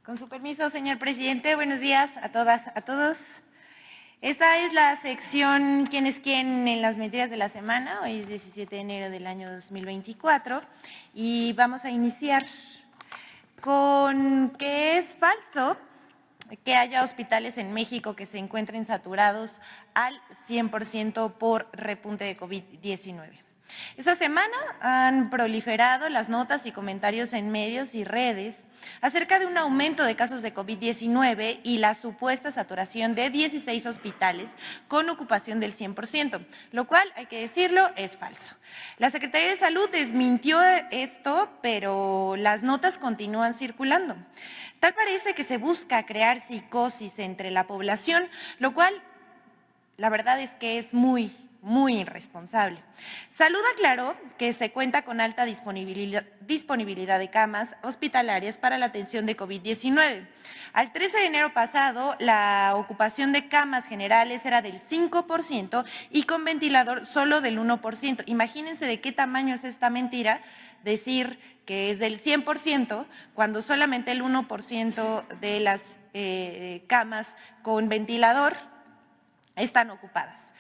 Con su permiso, señor presidente, buenos días a todas, a todos. Esta es la sección ¿Quién es quién en las mentiras de la semana? Hoy es 17 de enero del año 2024 y vamos a iniciar con que es falso que haya hospitales en México que se encuentren saturados al 100% por repunte de COVID-19. Esta semana han proliferado las notas y comentarios en medios y redes acerca de un aumento de casos de COVID-19 y la supuesta saturación de 16 hospitales con ocupación del 100%, lo cual, hay que decirlo, es falso. La Secretaría de Salud desmintió esto, pero las notas continúan circulando. Tal parece que se busca crear psicosis entre la población, lo cual, la verdad es que es muy irresponsable. Salud aclaró que se cuenta con alta disponibilidad de camas hospitalarias para la atención de COVID-19. Al 13 de enero pasado, la ocupación de camas generales era del 5% y con ventilador solo del 1%. Imagínense de qué tamaño es esta mentira, decir que es del 100% cuando solamente el 1% de las camas con ventilador están ocupadas.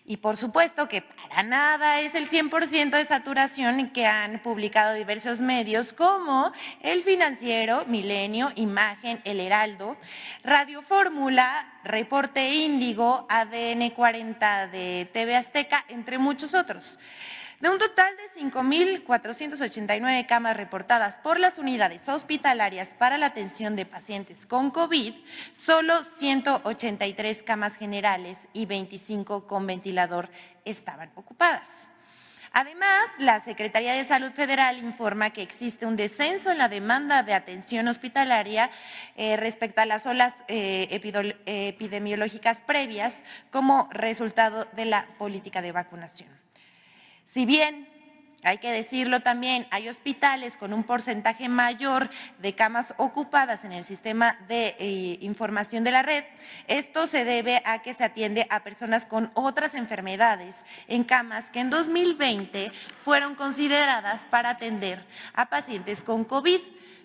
Y por supuesto que para nada es el 100% de saturación que han publicado diversos medios como El Financiero, Milenio, Imagen, El Heraldo, Radio Fórmula, Reporte Índigo, ADN 40 de TV Azteca, entre muchos otros. De un total de 5,489 camas reportadas por las unidades hospitalarias para la atención de pacientes con COVID, solo 183 camas generales y 25 con ventilador estaban ocupadas. Además, la Secretaría de Salud Federal informa que existe un descenso en la demanda de atención hospitalaria respecto a las olas epidemiológicas previas como resultado de la política de vacunación. Si bien, hay que decirlo también, hay hospitales con un porcentaje mayor de camas ocupadas en el sistema de información de la red, esto se debe a que se atiende a personas con otras enfermedades en camas que en 2020 fueron consideradas para atender a pacientes con COVID,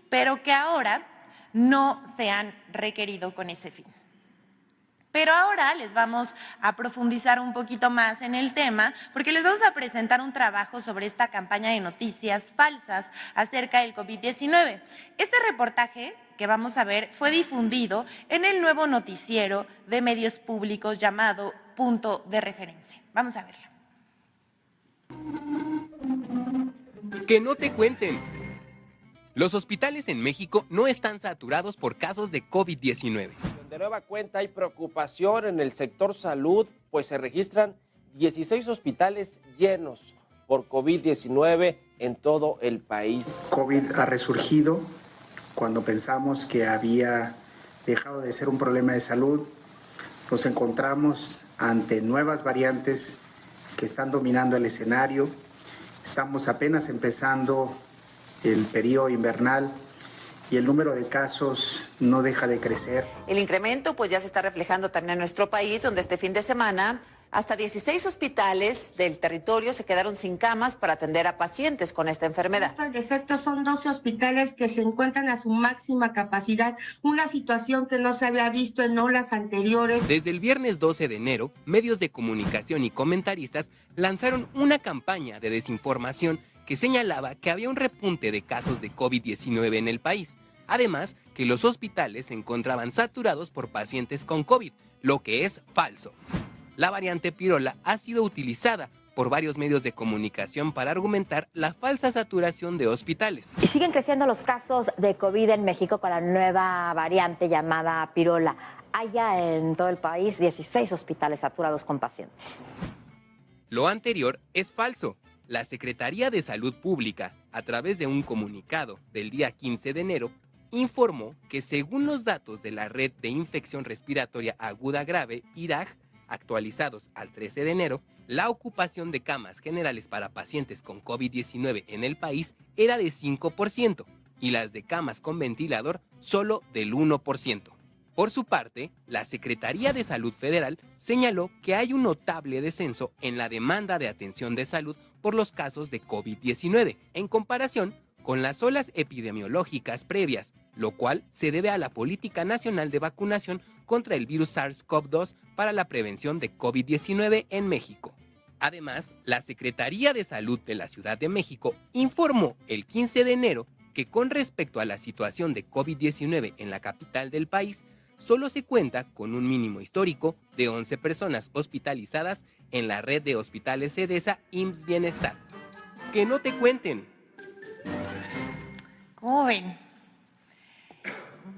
pero que ahora no se han requerido con ese fin. Pero ahora les vamos a profundizar un poquito más en el tema porque les vamos a presentar un trabajo sobre esta campaña de noticias falsas acerca del COVID-19. Este reportaje que vamos a ver fue difundido en el nuevo noticiero de medios públicos llamado Punto de Referencia. Vamos a verlo. Que no te cuenten. Los hospitales en México no están saturados por casos de COVID-19. De nueva cuenta hay preocupación en el sector salud, pues se registran 16 hospitales llenos por COVID-19 en todo el país. COVID ha resurgido cuando pensamos que había dejado de ser un problema de salud. Nos encontramos ante nuevas variantes que están dominando el escenario. Estamos apenas empezando el periodo invernal y el número de casos no deja de crecer. El incremento pues ya se está reflejando también en nuestro país, donde este fin de semana hasta 16 hospitales del territorio se quedaron sin camas para atender a pacientes con esta enfermedad. Al efecto son 12 hospitales que se encuentran a su máxima capacidad, una situación que no se había visto en olas anteriores. Desde el viernes 12 de enero, medios de comunicación y comentaristas lanzaron una campaña de desinformación que señalaba que había un repunte de casos de COVID-19 en el país. Además, que los hospitales se encontraban saturados por pacientes con COVID, lo que es falso. La variante Pirola ha sido utilizada por varios medios de comunicación para argumentar la falsa saturación de hospitales. Y siguen creciendo los casos de COVID en México con la nueva variante llamada Pirola. Hay ya en todo el país 16 hospitales saturados con pacientes. Lo anterior es falso. La Secretaría de Salud Pública, a través de un comunicado del día 15 de enero, informó que según los datos de la Red de Infección Respiratoria Aguda Grave, IRAG, actualizados al 13 de enero, la ocupación de camas generales para pacientes con COVID-19 en el país era de 5% y las de camas con ventilador solo del 1%. Por su parte, la Secretaría de Salud Federal señaló que hay un notable descenso en la demanda de atención de salud por los casos de COVID-19, en comparación con las olas epidemiológicas previas, lo cual se debe a la Política Nacional de Vacunación contra el virus SARS-CoV-2 para la prevención de COVID-19 en México. Además, la Secretaría de Salud de la Ciudad de México informó el 15 de enero que con respecto a la situación de COVID-19 en la capital del país, solo se cuenta con un mínimo histórico de 11 personas hospitalizadas en la red de hospitales SEDESA IMSS Bienestar. ¡Que no te cuenten! ¿Cómo ven?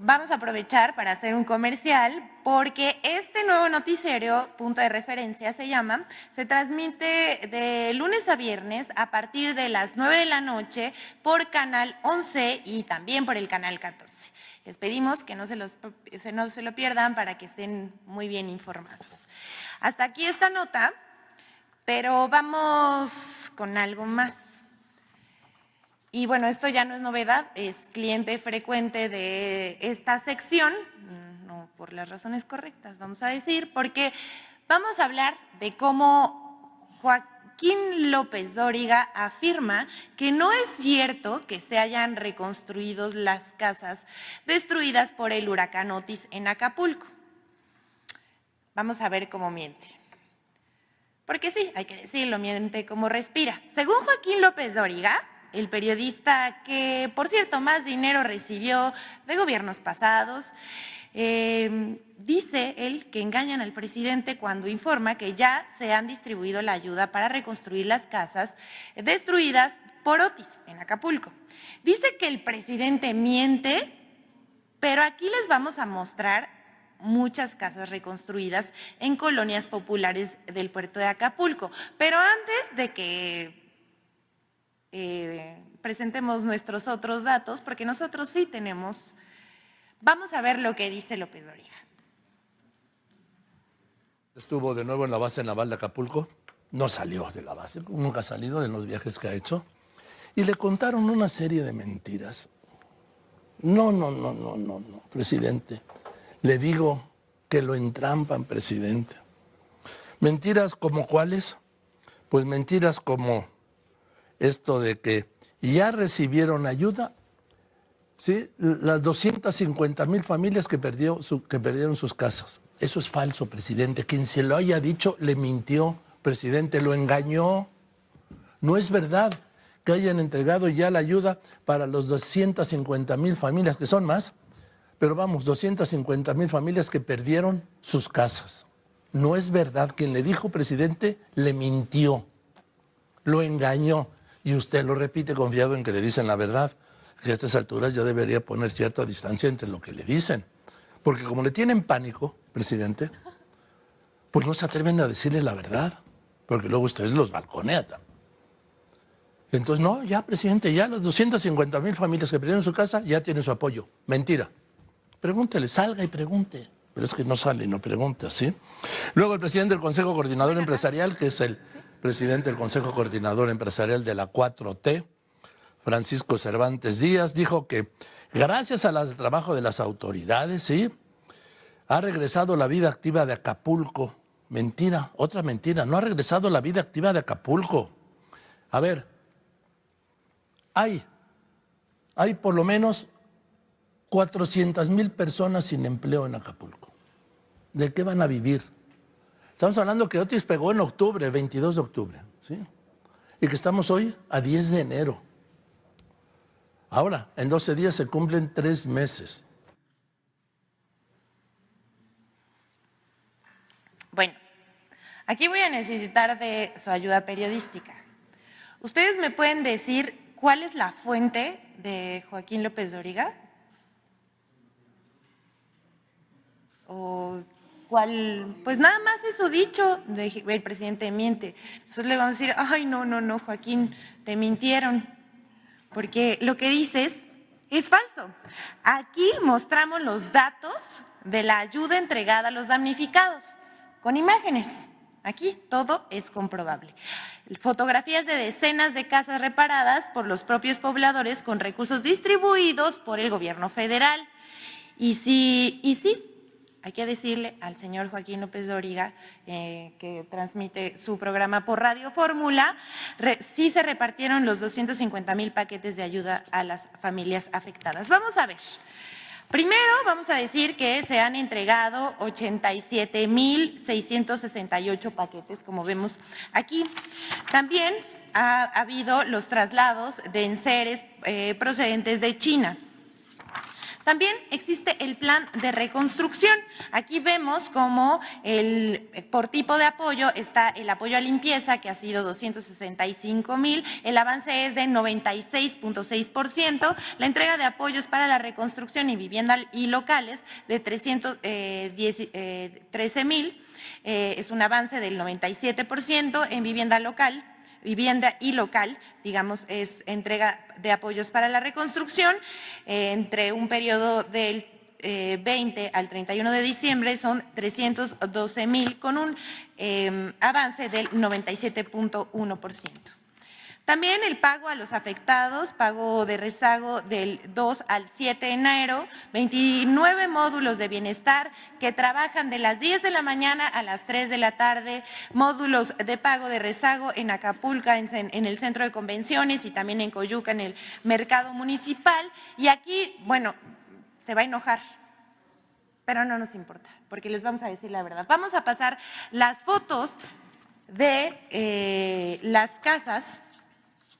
Vamos a aprovechar para hacer un comercial porque este nuevo noticiero, Punto de Referencia se llama, se transmite de lunes a viernes a partir de las 9 de la noche por Canal 11 y también por el Canal 14. Les pedimos que no se lo pierdan para que estén muy bien informados. Hasta aquí esta nota, pero vamos con algo más. Y bueno, esto ya no es novedad, es cliente frecuente de esta sección, no por las razones correctas, vamos a decir, porque vamos a hablar de cómo Joaquín López Dóriga afirma que no es cierto que se hayan reconstruido las casas destruidas por el huracán Otis en Acapulco. Vamos a ver cómo miente. Porque sí, hay que decirlo, miente como respira. Según Joaquín López Dóriga, el periodista que, por cierto, más dinero recibió de gobiernos pasados, dice él que engañan al presidente cuando informa que ya se han distribuido la ayuda para reconstruir las casas destruidas por Otis en Acapulco. Dice que el presidente miente, pero aquí les vamos a mostrar muchas casas reconstruidas en colonias populares del puerto de Acapulco. Pero antes de que presentemos nuestros otros datos, porque nosotros sí tenemos, vamos a ver lo que dice López Dóriga. Estuvo de nuevo en la base naval de Acapulco, no salió de la base, nunca ha salido en los viajes que ha hecho, y le contaron una serie de mentiras. No, presidente, le digo que lo entrampan, presidente. ¿Mentiras como cuáles? Pues mentiras como esto de que ya recibieron ayuda, ¿sí? Las 250,000 familias que perdieron sus casas. Eso es falso, presidente. Quien se lo haya dicho le mintió, presidente, lo engañó. No es verdad que hayan entregado ya la ayuda para los 250,000 familias, que son más, pero vamos, 250,000 familias que perdieron sus casas. No es verdad. Quien le dijo, presidente, le mintió, lo engañó. Y usted lo repite confiado en que le dicen la verdad, que a estas alturas ya debería poner cierta distancia entre lo que le dicen. Porque como le tienen pánico, presidente, pues no se atreven a decirle la verdad, porque luego ustedes los balconean. Entonces, no, ya, presidente, ya las 250,000 familias que perdieron su casa ya tienen su apoyo. Mentira. Pregúntele, salga y pregunte. Pero es que no sale y no pregunta, ¿sí? Luego el presidente del Consejo Coordinador Empresarial, que es el presidente del Consejo Coordinador Empresarial de la 4T, Francisco Cervantes Díaz, dijo que gracias al trabajo de las autoridades, ¿sí?, ha regresado la vida activa de Acapulco. Mentira, otra mentira, no ha regresado la vida activa de Acapulco. A ver, hay por lo menos 400,000 personas sin empleo en Acapulco. ¿De qué van a vivir? Estamos hablando que Otis pegó en octubre, 22 de octubre, ¿sí? Y que estamos hoy a 10 de enero. Ahora, en 12 días se cumplen 3 meses. Bueno, aquí voy a necesitar de su ayuda periodística. ¿Ustedes me pueden decir cuál es la fuente de Joaquín López Dóriga? ¿O cuál? Pues nada más es su dicho, el presidente miente. Entonces le vamos a decir, ay, no, Joaquín, te mintieron, porque lo que dices es falso. Aquí mostramos los datos de la ayuda entregada a los damnificados, con imágenes. Aquí todo es comprobable. Fotografías de decenas de casas reparadas por los propios pobladores con recursos distribuidos por el gobierno federal. Y sí, hay que decirle al señor Joaquín López Dóriga, que transmite su programa por Radio Fórmula, sí se repartieron los 250,000 paquetes de ayuda a las familias afectadas. Vamos a ver. Primero, vamos a decir que se han entregado 87,668 paquetes, como vemos aquí. También ha habido los traslados de enseres procedentes de China. También existe el plan de reconstrucción. Aquí vemos cómo por tipo de apoyo está el apoyo a limpieza, que ha sido 265,000, el avance es de 96.6%, la entrega de apoyos para la reconstrucción y vivienda y locales de 13,000, es un avance del 97%, en vivienda y local, digamos, es entrega de apoyos para la reconstrucción, entre un periodo del 20 al 31 de diciembre son 312,000 con un avance del 97.1%. También el pago a los afectados, pago de rezago del 2 al 7 de enero, 29 módulos de bienestar que trabajan de las 10 de la mañana a las 3 de la tarde, módulos de pago de rezago en Acapulco, en el centro de convenciones y también en Coyuca, en el mercado municipal. Y aquí, bueno, se va a enojar, pero no nos importa, porque les vamos a decir la verdad. Vamos a pasar las fotos de las casas.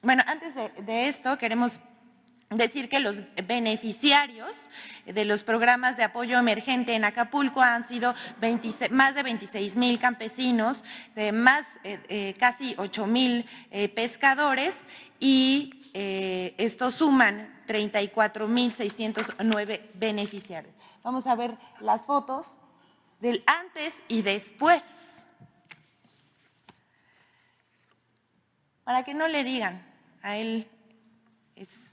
Bueno, antes de esto queremos decir que los beneficiarios de los programas de apoyo emergente en Acapulco han sido más de 26,000 campesinos, casi 8,000 pescadores y estos suman 34,609 beneficiarios. Vamos a ver las fotos del antes y después, para que no le digan a él es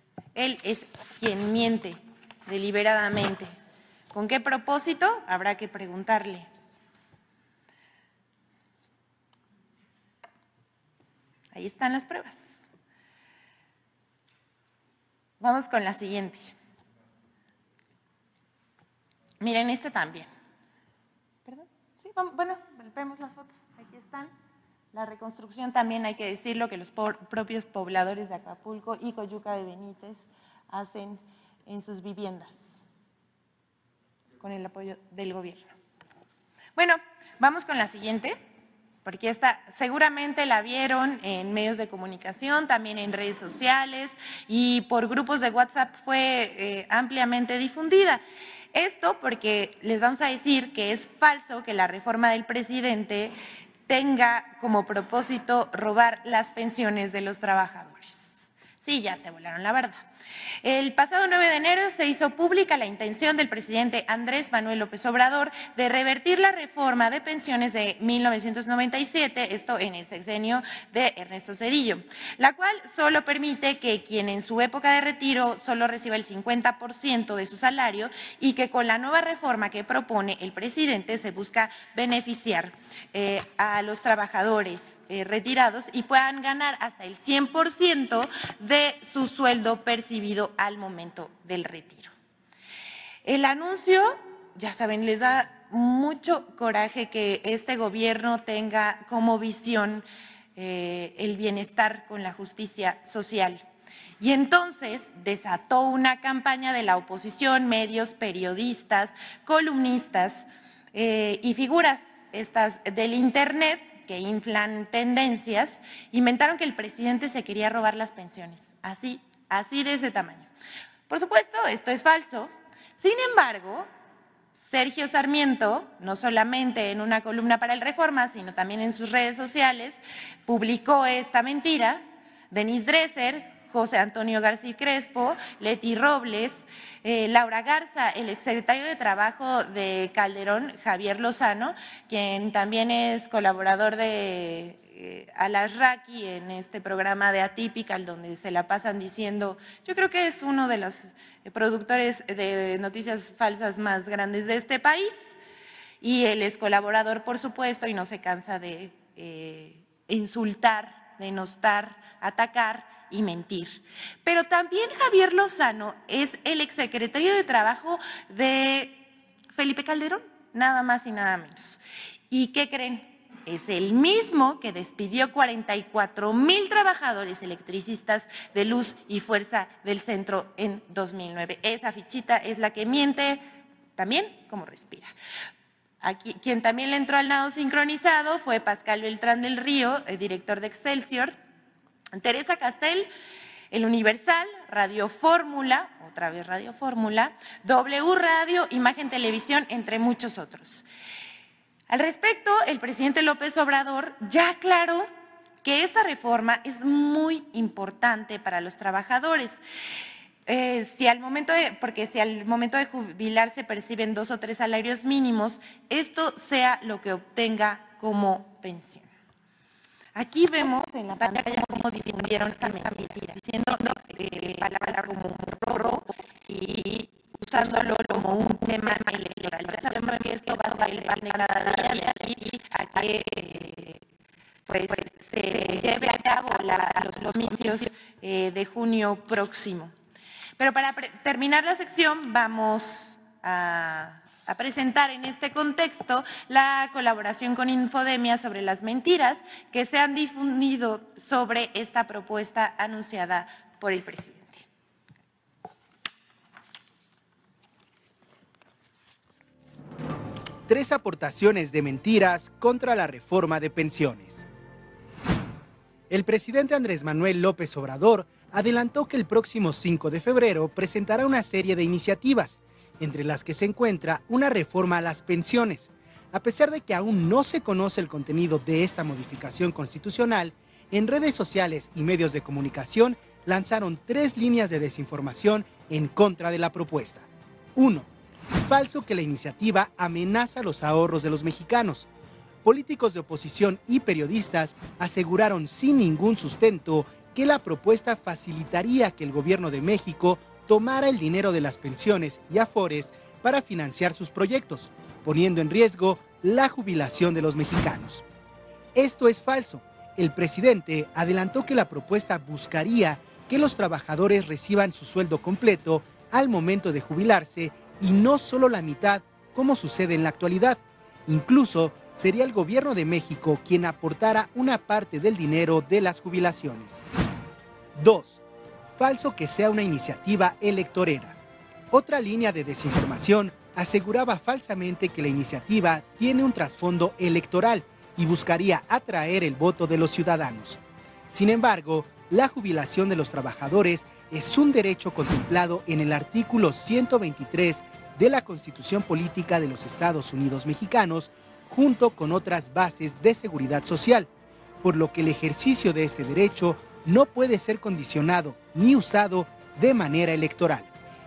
quien miente deliberadamente. ¿Con qué propósito? Habrá que preguntarle. Ahí están las pruebas. Vamos con la siguiente. Miren, este también. ¿Perdón? Sí, bueno, vemos las fotos. Aquí están. La reconstrucción también hay que decirlo que los propios pobladores de Acapulco y Coyuca de Benítez hacen en sus viviendas con el apoyo del gobierno. Bueno, vamos con la siguiente, porque esta seguramente la vieron en medios de comunicación, también en redes sociales y por grupos de WhatsApp fue ampliamente difundida. Esto porque les vamos a decir que es falso que la reforma del presidente tenga como propósito robar las pensiones de los trabajadores. Sí, ya se volaron la verdad. El pasado 9 de enero se hizo pública la intención del presidente Andrés Manuel López Obrador de revertir la reforma de pensiones de 1997, esto en el sexenio de Ernesto Zedillo, la cual solo permite que quien en su época de retiro solo reciba el 50% de su salario y que con la nueva reforma que propone el presidente se busca beneficiar a los trabajadores retirados y puedan ganar hasta el 100% de su sueldo percibido al momento del retiro. El anuncio, ya saben, les da mucho coraje que este gobierno tenga como visión el bienestar con la justicia social. Y entonces desató una campaña de la oposición, medios, periodistas, columnistas y figuras estas del Internet que inflan tendencias, inventaron que el presidente se quería robar las pensiones, así de ese tamaño. Por supuesto, esto es falso. Sin embargo, Sergio Sarmiento, no solamente en una columna para el Reforma, sino también en sus redes sociales, publicó esta mentira. Denise Dresser, José Antonio García Crespo, Leti Robles, Laura Garza, el exsecretario de Trabajo de Calderón, Javier Lozano, quien también es colaborador de Alasraqui en este programa de Atypical, donde se la pasan diciendo, yo creo que es uno de los productores de noticias falsas más grandes de este país, y él es colaborador, por supuesto, y no se cansa de insultar, denostar, atacar y mentir. Pero también Javier Lozano es el exsecretario de Trabajo de Felipe Calderón, nada más y nada menos. ¿Y qué creen? Es el mismo que despidió 44,000 trabajadores electricistas de Luz y Fuerza del Centro en 2009. Esa fichita es la que miente también como respira. Aquí, quien también le entró al nado sincronizado fue Pascal Beltrán del Río, el director de Excelsior, Teresa Castel, El Universal, Radio Fórmula, otra vez Radio Fórmula, W Radio, Imagen Televisión, entre muchos otros. Al respecto, el presidente López Obrador ya aclaró que esta reforma es muy importante para los trabajadores. Si al momento de jubilarse perciben 2 o 3 salarios mínimos, esto sea lo que obtenga como pensión. Aquí vemos en la pantalla cómo difundieron esta mentira, diciendo palabras como robo y usándolo como un tema electoral. Ya sabemos que esto va a dar el pan de cada día de aquí a que se lleve a cabo los comicios de junio próximo. Pero para terminar la sección vamos a presentar en este contexto la colaboración con Infodemia sobre las mentiras que se han difundido sobre esta propuesta anunciada por el presidente. Tres aportaciones de mentiras contra la reforma de pensiones. El presidente Andrés Manuel López Obrador adelantó que el próximo 5 de febrero presentará una serie de iniciativas, entre las que se encuentra una reforma a las pensiones. A pesar de que aún no se conoce el contenido de esta modificación constitucional, en redes sociales y medios de comunicación lanzaron 3 líneas de desinformación en contra de la propuesta. 1. Falso que la iniciativa amenaza los ahorros de los mexicanos. Políticos de oposición y periodistas aseguraron sin ningún sustento que la propuesta facilitaría que el gobierno de México tomara el dinero de las pensiones y afores para financiar sus proyectos, poniendo en riesgo la jubilación de los mexicanos. Esto es falso. El presidente adelantó que la propuesta buscaría que los trabajadores reciban su sueldo completo al momento de jubilarse y no solo la mitad, como sucede en la actualidad. Incluso sería el gobierno de México quien aportara una parte del dinero de las jubilaciones. 2. Falso que sea una iniciativa electorera. Otra línea de desinformación aseguraba falsamente que la iniciativa tiene un trasfondo electoral y buscaría atraer el voto de los ciudadanos. Sin embargo, la jubilación de los trabajadores es un derecho contemplado en el artículo 123 de la Constitución Política de los Estados Unidos Mexicanos, junto con otras bases de seguridad social, por lo que el ejercicio de este derecho no puede ser condicionado ni usado de manera electoral.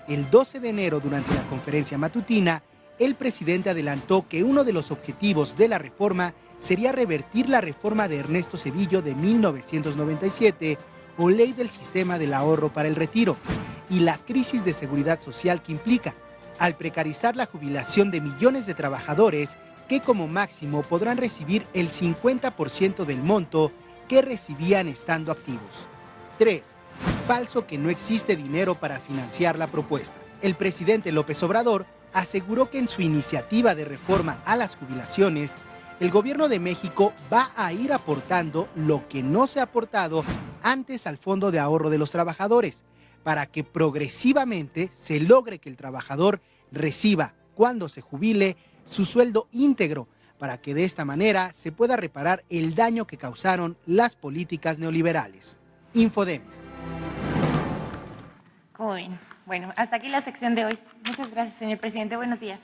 El 12 de enero, durante la conferencia matutina, el presidente adelantó que uno de los objetivos de la reforma sería revertir la reforma de Ernesto Zedillo de 1997 o Ley del Sistema del Ahorro para el Retiro, y la crisis de seguridad social que implica, al precarizar la jubilación de millones de trabajadores que como máximo podrán recibir el 50% del monto que recibían estando activos. 3. Falso que no existe dinero para financiar la propuesta. El presidente López Obrador aseguró que en su iniciativa de reforma a las jubilaciones, el gobierno de México va a ir aportando lo que no se ha aportado antes al Fondo de Ahorro de los Trabajadores, para que progresivamente se logre que el trabajador reciba, cuando se jubile, su sueldo íntegro, para que de esta manera se pueda reparar el daño que causaron las políticas neoliberales. Infodemia. ¿Cómo ven? Bueno, hasta aquí la sección de hoy. Muchas gracias, señor presidente. Buenos días.